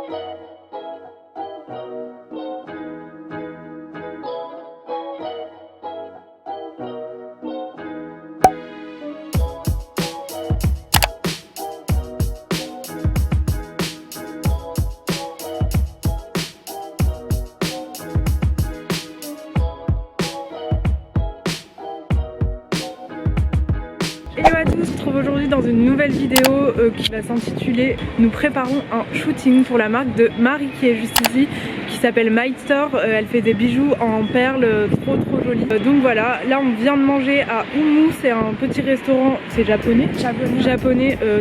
Hello à tous, on se retrouve aujourd'hui dans une nouvelle vidéo qui va s'intituler Nous préparons un shooting pour la marque de Marie qui est juste ici, qui s'appelle Might Store. Elle fait des bijoux en perles trop jolis. Donc voilà, là on vient de manger à Umu, c'est un petit restaurant, c'est japonais,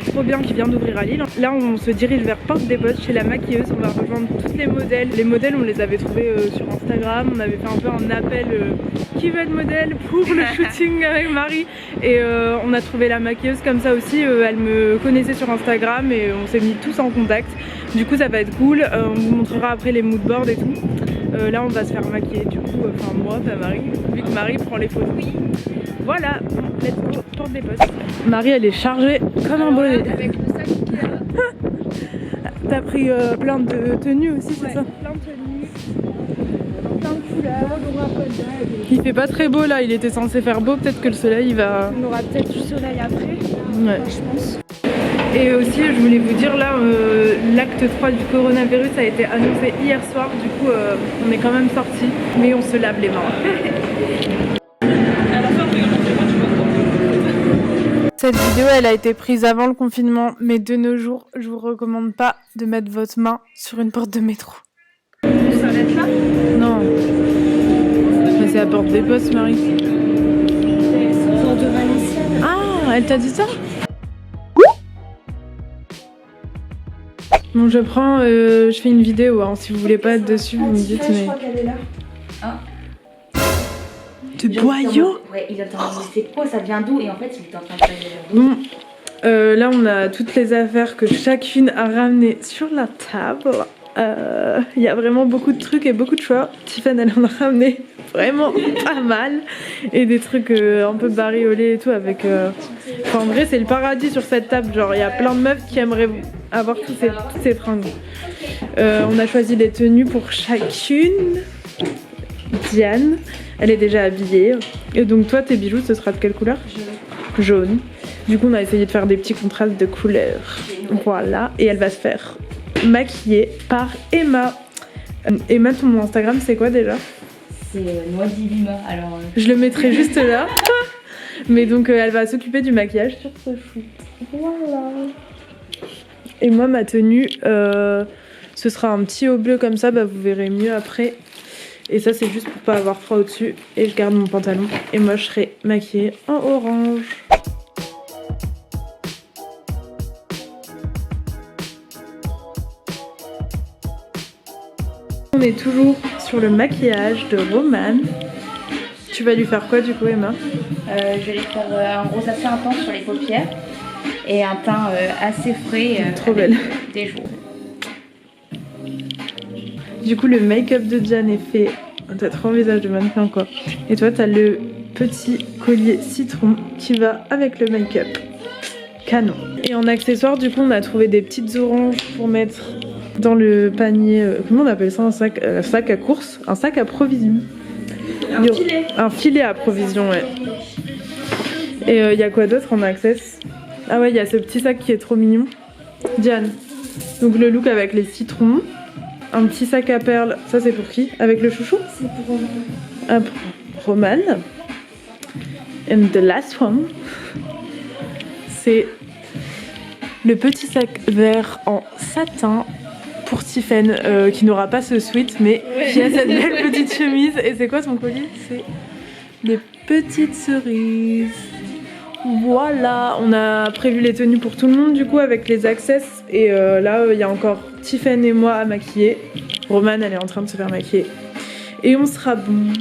trop bien, qui vient d'ouvrir à Lille. Là on se dirige vers Porte des Postes chez la maquilleuse, on va rejoindre tous les modèles. Les modèles on les avait trouvés sur Instagram, on avait fait un peu un appel qui veut être modèle pour le shooting avec Marie, et on a trouvé la maquilleuse comme ça aussi, elle me connaissait sur Instagram et on s'est mis tous en contact. Du coup ça va être cool, on vous montrera après les moodboards et tout. Là on va se faire maquiller du coup, enfin moi, pas Marie, vu que Marie prend les photos. Voilà, let's go, Porte des Postes. Marie elle est chargée comme un bonnet. Avec le sac T'as pris plein de tenues aussi, c'est ça? plein de tenues, plein de couleurs, on aura pas de dague. Il fait pas très beau là, il était censé faire beau, peut-être que le soleil il va... On aura peut-être du soleil après, Ouais. je pense. Et aussi je voulais vous dire là, l'acte 3 du coronavirus a été annoncé hier soir, du coup on est quand même sortis, mais on se lave les mains. Cette vidéo elle a été prise avant le confinement, mais de nos jours je vous recommande pas de mettre votre main sur une porte de métro. Ça s'arrête là? Non. Mais c'est à Porte des Postes, Marie. Genre de Valenciennes. Ah, elle t'a dit ça? Bon, je prends, je fais une vidéo, hein. Si vous voulez pas être dessus, vous me dites, Je mais... crois qu'elle est là. De boyau? Ouais, il est en train de c'est quoi, ça vient d'où? Et en fait, il est en train de... Bon, là on a toutes les affaires que chacune a ramenées sur la table. Il y a vraiment beaucoup de trucs et beaucoup de choix. Tiffany elle en a ramené vraiment pas mal. Et des trucs un peu bariolés et tout avec... Enfin, en vrai c'est le paradis sur cette table. Genre il y a plein de meufs qui aimeraient avoir toutes ces fringues. On a choisi les tenues pour chacune. Diane, elle est déjà habillée. Et donc toi tes bijoux ce sera de quelle couleur? Jaune. Du coup on a essayé de faire des petits contrastes de couleurs. Voilà. Et elle va se faire maquiller par Emma. Emma, ton Instagram c'est quoi déjà? C'est Noisy-Lima, alors... Je le mettrai juste là. Mais donc elle va s'occuper du maquillage sur ce shoot. Voilà. Et moi ma tenue, ce sera un petit haut bleu comme ça, bah, vous verrez mieux après. Et ça c'est juste pour pas avoir froid au-dessus. Et je garde mon pantalon. Et moi je serai maquillée en orange. On est toujours sur le maquillage de Romane. Tu vas lui faire quoi du coup Emma? Je vais lui faire un rose assez intense sur les paupières. Et un teint assez frais. Trop belle. Des jours. Du coup le make-up de Diane est fait. T'as trop un visage de mannequin quoi. Et toi t'as le petit collier citron qui va avec le make-up. Canon. Et en accessoire du coup on a trouvé des petites oranges pour mettre dans le panier. Comment on appelle ça? Un sac à course? Un sac à provision. Un filet. Un filet à provision, ouais. Et il y a quoi d'autre en access? Ah ouais, il y a ce petit sac qui est trop mignon. Diane. Donc le look avec les citrons. Un petit sac à perles, ça c'est pour qui? Avec le chouchou? C'est pour Romain. Ah, pour Romane. And the last one, c'est le petit sac vert en satin pour Tiffany, qui n'aura pas ce sweat, mais qui a cette belle petite chemise. Et c'est quoi son collier? C'est des petites cerises. Voilà, on a prévu les tenues pour tout le monde du coup avec les access. Et là il y a encore Tiffany et moi à maquiller. Romane elle est en train de se faire maquiller. Et on sera bon.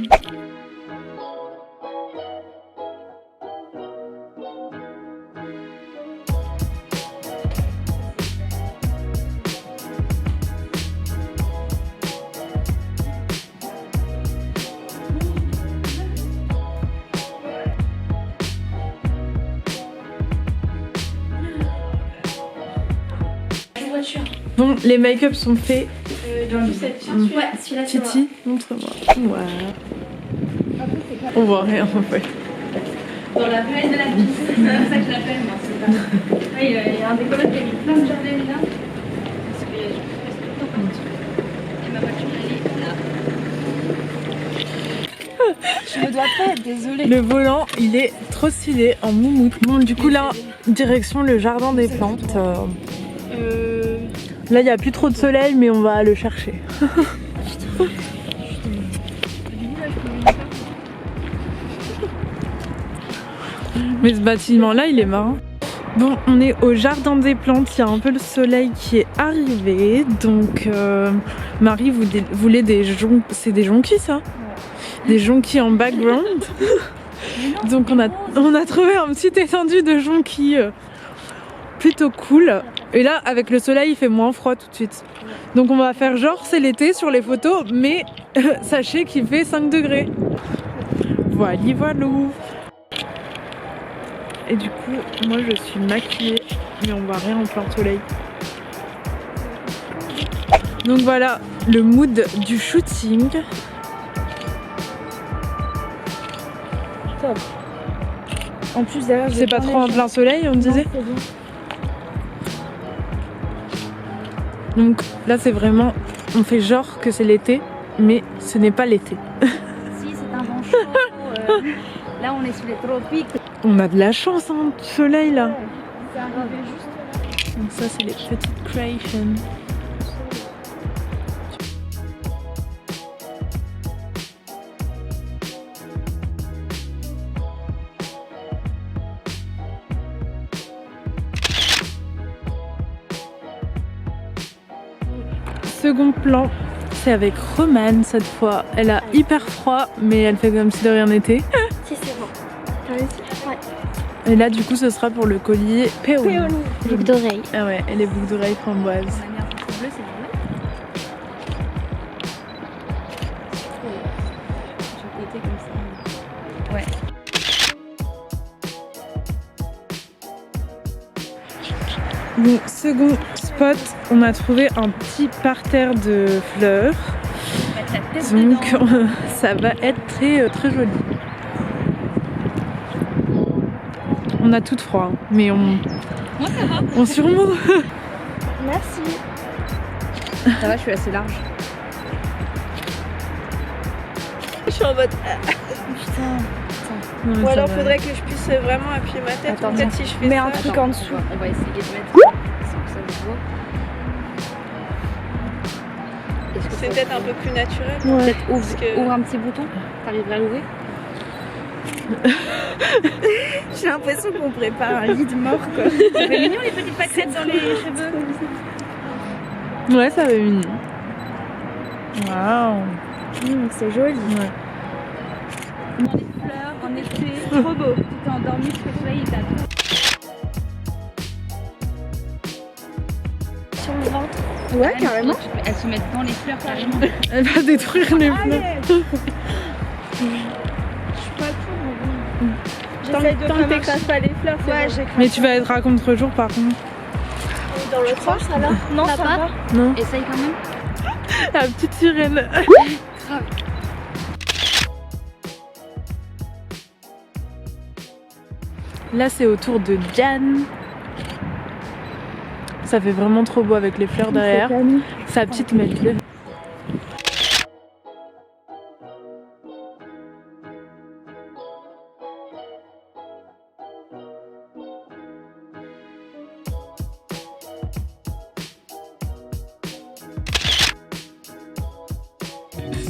Bon, les make-up sont faits. Cette Ouais, celui-là c'est Titi, montre-moi. Ouais. On voit rien en fait. dans la ruelle de la vie. C'est comme ça que je l'appelle, moi. C'est pas... Ouais, il y a un des collègues qui a mis plein de jardins là. Parce que je reste tout le temps partout. Et ma voiture, elle est là. Je me dois pas être désolée. Le volant, il est trop stylé en moumoute. Bon, du coup là, direction le jardin des plantes. Là, il n'y a plus trop de soleil, mais on va le chercher. Mais ce bâtiment-là, il est marrant. Bon, on est au jardin des plantes, il y a un peu le soleil qui est arrivé. Donc, Marie voulait des jonquilles. C'est des jonquilles, ça? Ouais. Des jonquilles en background. Donc, on a trouvé un petit étendu de jonquilles plutôt cool. Et là, avec le soleil, il fait moins froid tout de suite. Donc, on va faire genre c'est l'été sur les photos, mais sachez qu'il fait 5 degrés. Voilà. Et du coup, moi je suis maquillée, mais on voit rien en plein soleil. Donc voilà le mood du shooting. Top. En plus derrière, C'est pas trop en plein soleil, on disait. Donc là c'est vraiment, on fait genre que c'est l'été, mais ce n'est pas l'été. Si, c'est un vent chaud. Là, on est sous les tropiques. On a de la chance hein, du soleil là. C'est arrivé juste. Donc ça c'est les petites creations. Second plan, c'est avec Romane cette fois. Elle a hyper froid, mais elle fait comme si de rien n'était. Si, c'est bon. T'as réussi? Ouais. Et là, du coup, ce sera pour le collier Péony. Boucle d'oreille. Ah ouais, et les boucles d'oreilles framboises. On a mis un peu bleu, c'est vrai. J'ai côté comme ça. Ouais. Bon, second spot, on a trouvé un petit parterre de fleurs. Donc ça va être très joli. On a tout froid, mais Moi ça va. on surmonte. Merci. Ça va, je suis assez large. Je suis en mode. Putain. Ou alors faudrait que je puisse vraiment appuyer ma tête. Attends, Peut-être si je fais mets ça. un truc Attends. en dessous. On va essayer de mettre sans que ça se voit. Est-ce que C'est ça peut-être se un voit? peu plus naturel. Peut-être ouvre, Parce que- ouvre un petit bouton. T'arriveras à l'ouvrir? J'ai l'impression qu'on prépare un lit de mort quoi. C'est mignon les petites pâquerettes dans les cheveux. Ouais, ça va mignon. Waouh. C'est joli. Ouais. Dans les fleurs, en été, trop beau. Tu t'es endormi parce que le soleil il t'a Sur le ventre. Ouais, carrément. Elles se mettent dans les fleurs carrément. Elle va détruire les fleurs. J'essaie de tant que t'écrases pas les fleurs. Ouais, j'écrase. Mais tu vas être à contre-jour par contre. Dans l'autre sens alors? Non, ça va. Non. Essaye quand même. La petite sirène. Grave. Là c'est au tour de Diane. Ça fait vraiment trop beau avec les fleurs derrière. Sa petite medley.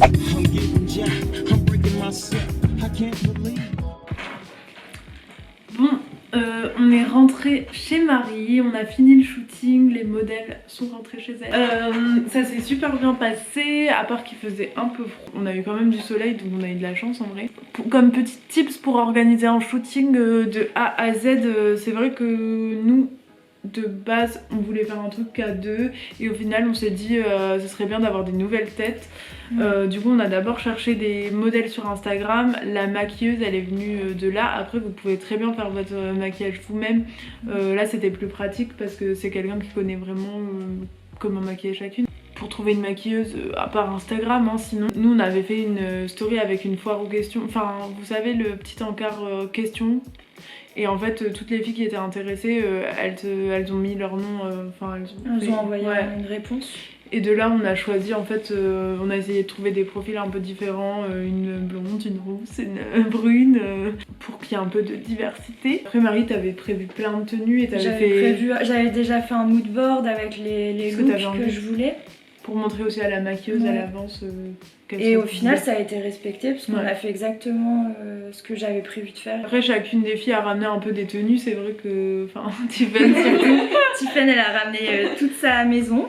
I'm getting jacked, I'm breaking myself, I can't believe. Bon, on est rentré chez Marie, on a fini le shooting, les modèles sont rentrés chez elles. Ça s'est super bien passé, à part qu'il faisait un peu froid. On a eu quand même du soleil, donc on a eu de la chance en vrai. Comme petit tips pour organiser un shooting de A à Z, c'est vrai que nous, de base, on voulait faire un truc à deux et au final on s'est dit ce serait bien d'avoir des nouvelles têtes. Du coup on a d'abord cherché des modèles sur Instagram, la maquilleuse elle est venue de là, après vous pouvez très bien faire votre maquillage vous-même. Là c'était plus pratique parce que c'est quelqu'un qui connaît vraiment comment maquiller chacune. Pour trouver une maquilleuse à part Instagram, hein, sinon nous on avait fait une story avec une foire aux questions, enfin vous savez le petit encart questions, et en fait toutes les filles qui étaient intéressées elles ont mis leur nom, enfin elles ont envoyé une réponse. Et de là on a choisi en fait, on a essayé de trouver des profils un peu différents, une blonde, une rousse, une brune, pour qu'il y ait un peu de diversité. Après Marie t'avais prévu plein de tenues et j'avais déjà fait un mood board avec les looks que je voulais. Pour montrer aussi à la maquilleuse à l'avance. Et au final ça a été respecté parce qu'on a fait exactement ce que j'avais prévu de faire. Après chacune des filles a ramené un peu des tenues, c'est vrai que... Enfin Tiffen surtout. Tiffen elle a ramené toute sa maison.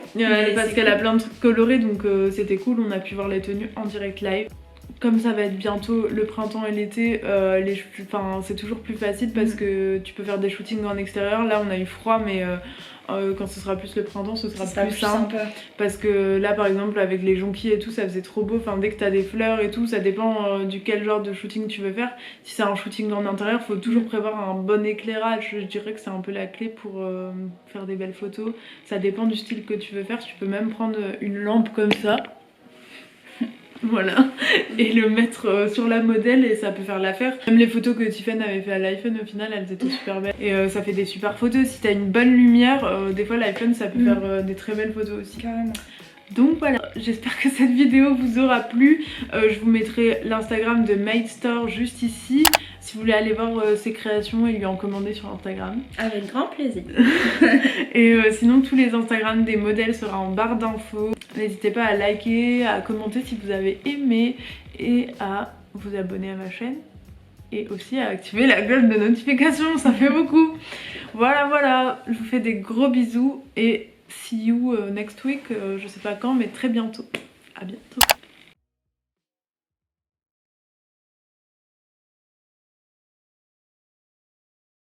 Parce qu'elle a plein de trucs colorés donc c'était cool, on a pu voir les tenues en direct live. Comme ça va être bientôt le printemps et l'été, c'est toujours plus facile parce que tu peux faire des shootings en extérieur. Là on a eu froid mais quand ce sera plus le printemps ce sera plus simple. Parce que là par exemple avec les jonquilles et tout ça faisait trop beau. Enfin dès que t'as des fleurs et tout, ça dépend du quel genre de shooting tu veux faire. Si c'est un shooting en intérieur, faut toujours prévoir un bon éclairage. Je dirais que c'est un peu la clé pour faire des belles photos. Ça dépend du style que tu veux faire. Tu peux même prendre une lampe comme ça. Voilà, et le mettre sur la modèle et ça peut faire l'affaire. Même les photos que Tiffen avait fait à l'iPhone au final elles étaient super belles. Et ça fait des super photos, si t'as une bonne lumière, des fois l'iPhone ça peut faire des très belles photos aussi. Carrément. Donc voilà, j'espère que cette vidéo vous aura plu. Je vous mettrai l'Instagram de Maidstore juste ici. Si vous voulez aller voir ses créations et lui en commander sur Instagram. Avec grand plaisir. Et sinon tous les Instagram des modèles seront en barre d'infos. N'hésitez pas à liker, à commenter si vous avez aimé et à vous abonner à ma chaîne. Et aussi à activer la cloche de notification, ça fait beaucoup. Voilà, je vous fais des gros bisous et see you next week, je sais pas quand mais très bientôt. À bientôt.